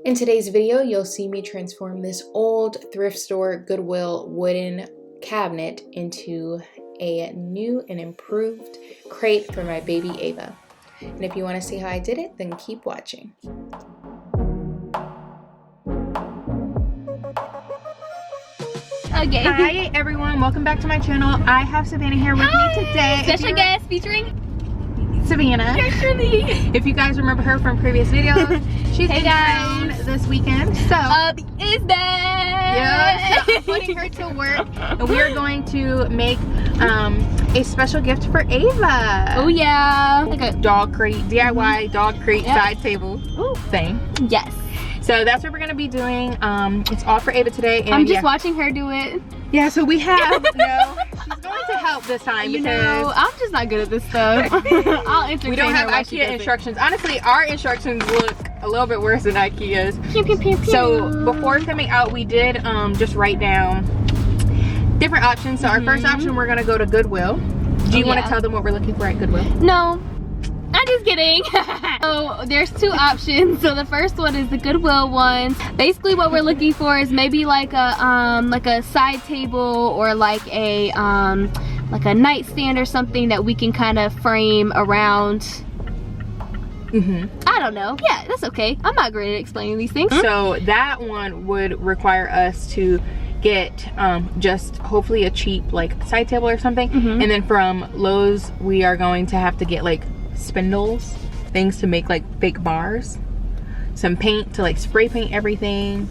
In today's video, you'll see me transform this old thrift store Goodwill wooden cabinet into a new and improved crate for my baby Ava. And if you want to see how I did it, then keep watching. Okay. Hi everyone, welcome back to my channel. I have Savannah here with me today. Special guest featuring Savannah. Shirley. If you guys remember her from previous videos, she's in town this weekend. So is that? yeah, so I'm putting her to work, and we are going to make a special gift for Ava. Oh yeah, like a dog crate, DIY dog crate side table thing. Yes. So that's what we're gonna be doing. It's all for Ava today. And I'm just watching her do it. Yeah, so we have she's going to help this time. You know, I'm just not good at this stuff. I'll entertain. We don't have her while she IKEA does instructions. Honestly, our instructions look a little bit worse than IKEA's. Pew, pew, pew, pew. So before coming out, we did just write down different options. So our first option, we're gonna go to Goodwill. Do you want to tell them what we're looking for at Goodwill? No, I'm just kidding. So there's two options. So the first one is the Goodwill ones. Basically what we're looking for is maybe like a side table or like a nightstand or something that we can kind of frame around. I don't know. Yeah, that's okay. I'm not great at explaining these things. So that one would require us to get just hopefully a cheap like side table or something, and then from Lowe's we are going to have to get like spindles, things to make like fake bars, some paint to like spray paint everything.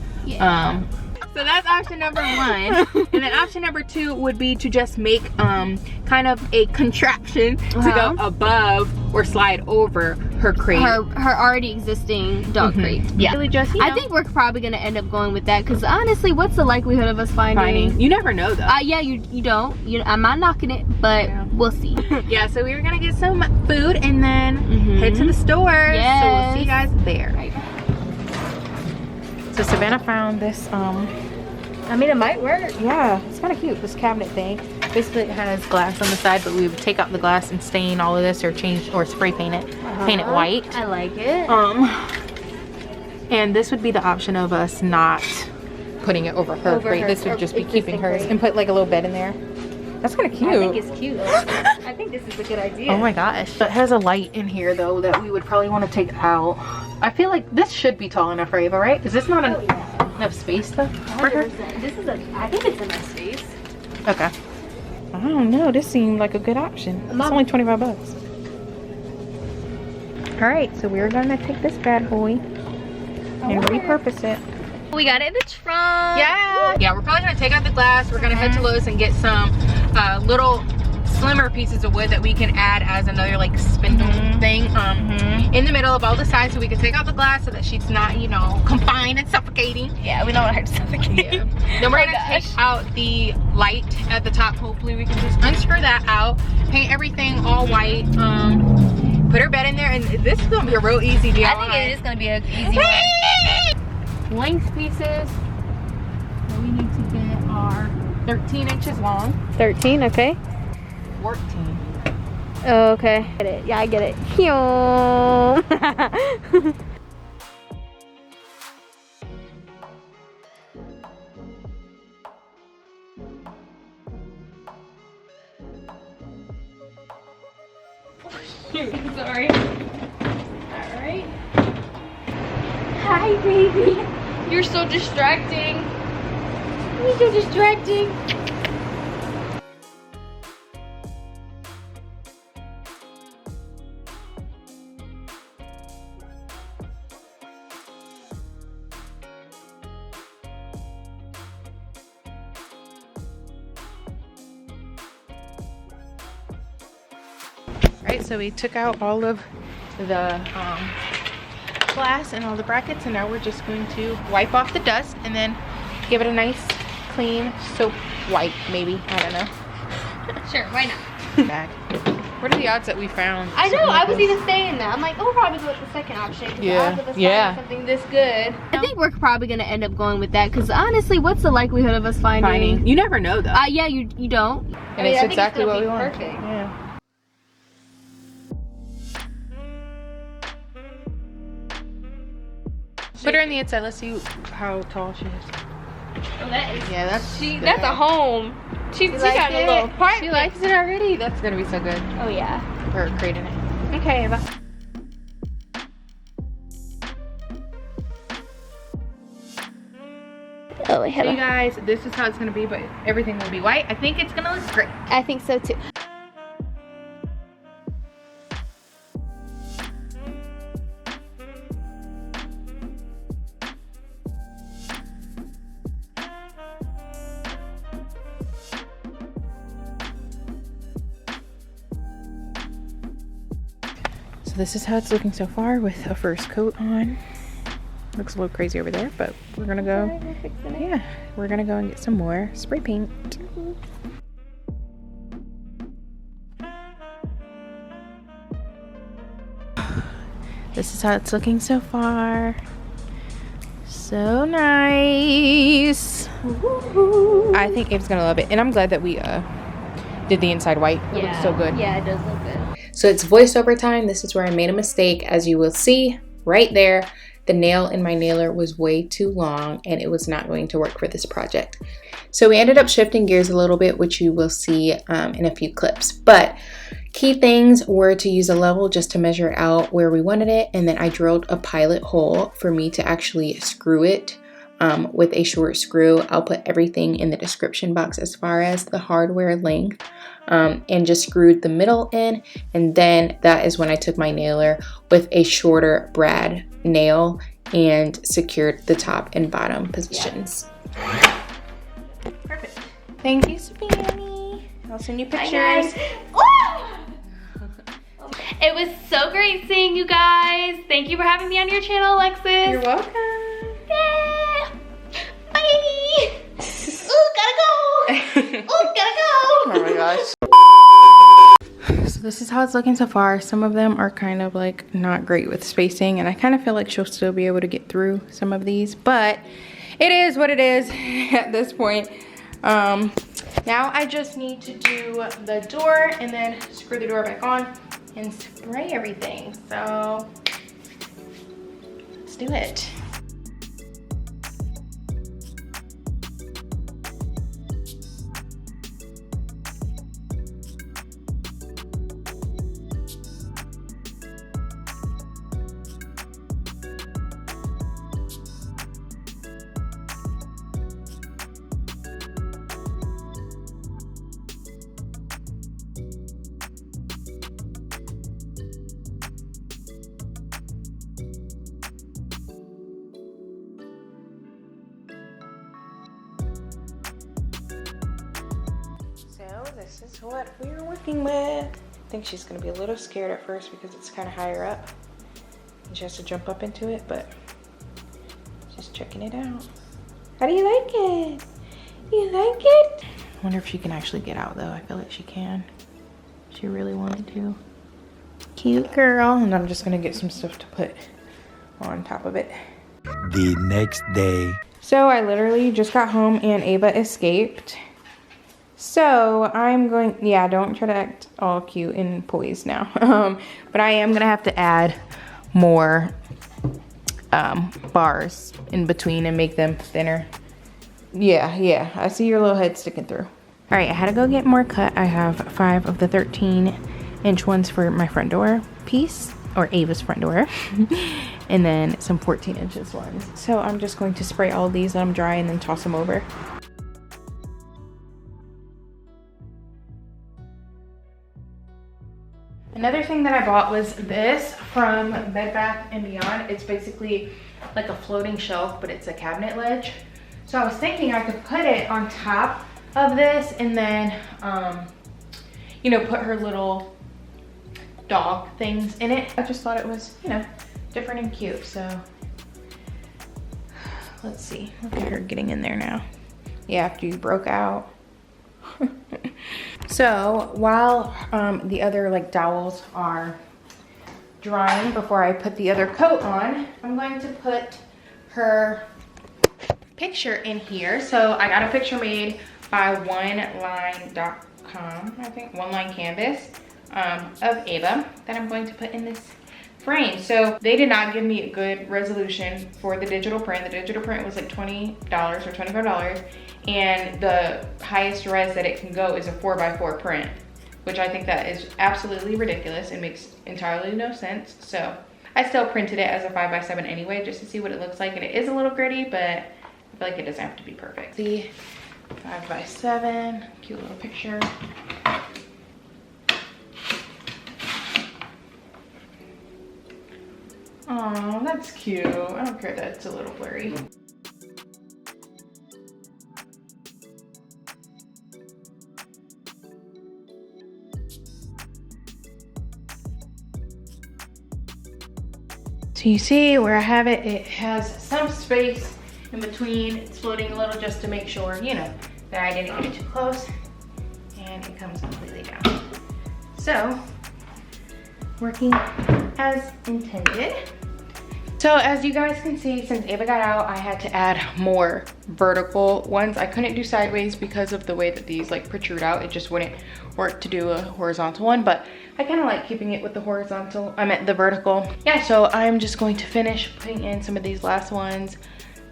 So that's option number one. And then option number two would be to just make kind of a contraption to go above or slide over her crate. Her already existing dog crate. Yeah. Really just, I think we're probably gonna end up going with that because honestly, what's the likelihood of us finding? You never know though. Yeah, you don't. I'm not knocking it, but we'll see. Yeah, so we were gonna get some food and then head to the store. Yes. So we'll see you guys there. Right. So Savannah found this I mean, it might work. yeah, it's kind of cute, this cabinet thing. Basically it has glass on the side, but we would take out the glass and stain all of this or change or spray paint it, paint it white. I like it. And this would be the option of us not putting it over her crate. This would just be keeping hers and put like a little bed in there. That's kind of cute. I think it's cute. I think this is a good idea. Oh my gosh. It has a light in here though that we would probably want to take out. I feel like this should be tall enough for Ava, right? Is this not enough space though for her? This is I think it's enough space. Okay. I don't know. This seemed like a good option. It's only 25 bucks. All right, so we're gonna take this bad boy and repurpose it. We got it in the trunk. Yeah, we're probably gonna take out the glass. We're gonna head to Lowe's and get some little slimmer pieces of wood that we can add as another like spindle thing in the middle of all the sides, so we can take out the glass so that she's not, you know, confined and suffocating. Yeah, we don't want her to suffocate. Yeah. Then we're gonna take out the light at the top. Hopefully we can just unscrew that out, paint everything all white, put her bed in there, and this is gonna be a real easy DIY. I think it is gonna be an easy one. Length pieces. So we need to get our 13 inches long. 13, okay. 14. Oh, okay. Get it. Yeah, I get it. Sorry. Alright. Hi, baby. You're so distracting. You're so distracting. Right, so we took out all of the glass and all the brackets, and now we're just going to wipe off the dust and then give it a nice clean soap wipe, maybe. I don't know. Sure, why not? Bag. What are the odds that we found? I know, I was even saying that. I'm like, oh, we'll probably go with the second option. Yeah. The odds of us finding something this good. I think we're probably gonna end up going with that because honestly, what's the likelihood of us finding? You never know though. Yeah, you don't. And it's exactly what we want. Perfect. Yeah. Put her in the inside. Let's see how tall she is. Oh, that is. Yeah, that's That's a home. She got a little apartment. She likes it already. That's gonna be so good. Oh yeah. For creating it. Okay, Ava. Oh, wait, So you guys, this is how it's gonna be, but everything will be white. I think it's gonna look great. I think so too. So this is how it's looking so far with a first coat on. Looks a little crazy over there, but we're gonna go. Yeah, we're gonna go and get some more spray paint. This is how it's looking so far. So nice. I think Abe's gonna love it, and I'm glad that we did the inside white. It looks so good. Yeah, it does look good. So it's voiceover time. This is where I made a mistake. As you will see right there, the nail in my nailer was way too long and it was not going to work for this project. So we ended up shifting gears a little bit, which you will see in a few clips. But key things were to use a level just to measure out where we wanted it. And then I drilled a pilot hole for me to actually screw it with a short screw. I'll put everything in the description box as far as the hardware length. And just screwed the middle in, and then that is when I took my nailer with a shorter brad nail and secured the top and bottom positions. Yeah. Perfect. Thank you, Sabini. I'll send you pictures. Hi, guys. It was so great seeing you guys. Thank you for having me on your channel, Alexis. You're welcome. Yeah. Bye. Ooh, gotta go. Ooh, gotta go. Oh my gosh. So this is how it's looking so far. Some of them are kind of like not great with spacing, and I kind of feel like she'll still be able to get through some of these, but it is what it is at this point. Now I just need to do the door and then screw the door back on and spray everything. So let's do it. This is what we're working with. I think she's gonna be a little scared at first because it's kind of higher up and she has to jump up into it, but just checking it out. How do you like it? You like it? I wonder if she can actually get out though. I feel like she can. She really wanted to. Cute girl. And I'm just gonna get some stuff to put on top of it. The next day. So I literally just got home and Ava escaped. So I'm going, yeah, don't try to act all cute and poised now. But I am gonna have to add more bars in between and make them thinner. Yeah, I see your little head sticking through. All right, I had to go get more cut. I have 5 of the 13-inch ones for my front door piece, or Ava's front door. And then some 14 inches ones. So I'm just going to spray all these, let them dry, and then toss them over. Another thing that I bought was this from Bed Bath & Beyond. It's basically like a floating shelf, but it's a cabinet ledge. So I was thinking I could put it on top of this and then, you know, put her little dog things in it. I just thought it was, you know, different and cute. So let's see, look at her getting in there now. Yeah, after you broke out. So while the other like dowels are drying before I put the other coat on, I'm going to put her picture in here. So I got a picture made by oneline.com, I think, One Line Canvas, of Ava that I'm going to put in this frame. So they did not give me a good resolution for the digital print. The digital print was like $20 or $25, and the highest res that it can go is a 4x4 print, which I think that is absolutely ridiculous. It makes entirely no sense. So I still printed it as a 5x7 anyway, just to see what it looks like. And it is a little gritty, but I feel like it doesn't have to be perfect. The 5x7, cute little picture. Oh, that's cute. I don't care that it's a little blurry. So you see where I have it, it has some space in between. It's floating a little just to make sure, you know, that I didn't get it too close. And it comes completely down. So, working as intended. So as you guys can see, since Ava got out, I had to add more vertical ones. I couldn't do sideways because of the way that these like protrude out. It just wouldn't work to do a horizontal one, but I kind of like keeping it with the horizontal, the vertical. Yeah, so I'm just going to finish putting in some of these last ones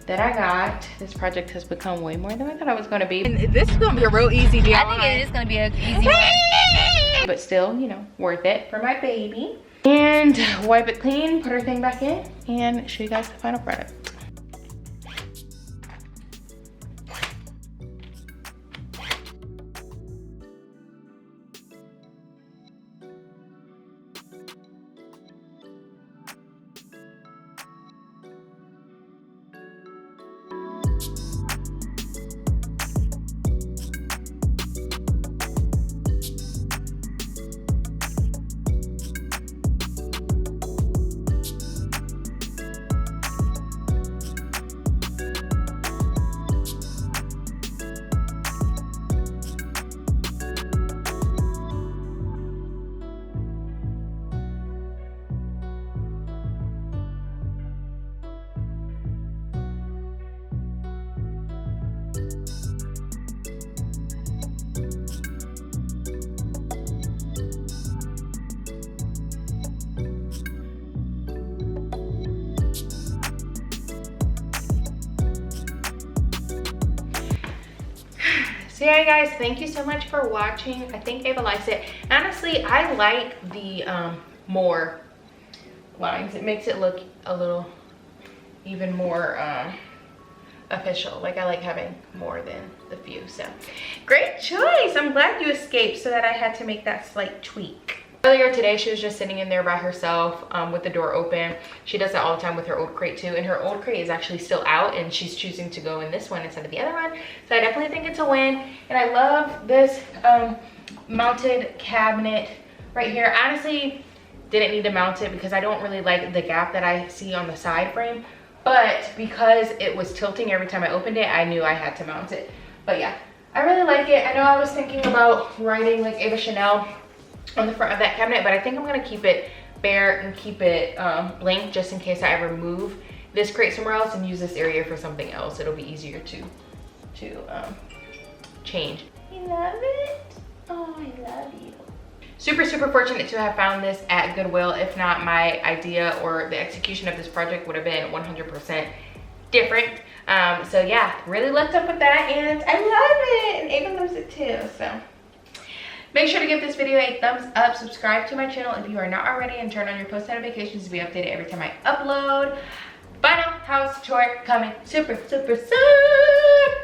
that I got. This project has become way more than I thought it was gonna be. And this is gonna be a real easy DIY. I think it is gonna be an easy one. But still, you know, worth it for my baby. And wipe it clean, put her thing back in, and show you guys the final product. So yeah, guys, thank you so much for watching. I think Ava likes it. Honestly, I like the more lines. It makes it look a little even more official. Like I like having more than the few. So great choice. I'm glad you escaped so that I had to make that slight tweak. Earlier today, she was just sitting in there by herself with the door open. She does that all the time with her old crate too, and her old crate is actually still out, and she's choosing to go in this one instead of the other one. So I definitely think it's a win, and I love this mounted cabinet right here. Honestly, didn't need to mount it because I don't really like the gap that I see on the side frame, but because it was tilting every time I opened it, I knew I had to mount it. But yeah, I really like it. I know I was thinking about writing like Ava Chanel on the front of that cabinet, but I think I'm gonna keep it bare and keep it blank just in case I ever move this crate somewhere else and use this area for something else. It'll be easier to change. You love it? Oh, I love you. Super, super fortunate to have found this at Goodwill. If not, my idea or the execution of this project would have been 100% different. So yeah, really lucked up with that, and I love it, and Ava loves it too, so. Make sure to give this video a thumbs up, subscribe to my channel if you are not already, and turn on your post notifications to be updated every time I upload. Final house tour coming super, super soon.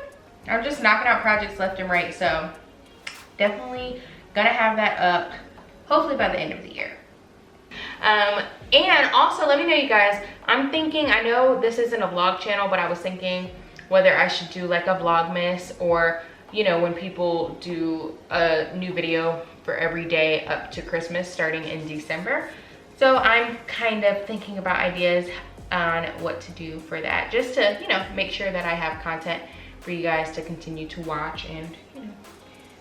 I'm just knocking out projects left and right, so definitely gonna have that up hopefully by the end of the year. And also let me know, you guys, I'm thinking, I know this isn't a vlog channel, but I was thinking whether I should do like a vlogmas, or you know, when people do a new video for every day up to Christmas starting in December. So I'm kind of thinking about ideas on what to do for that, just to, you know, make sure that I have content for you guys to continue to watch and, you know,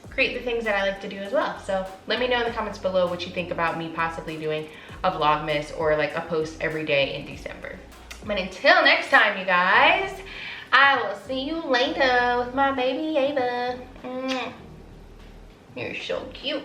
create the things that I like to do as well. So let me know in the comments below what you think about me possibly doing a vlogmas or like a post every day in December. But until next time, you guys, I will see you later with my baby Ava. You're so cute.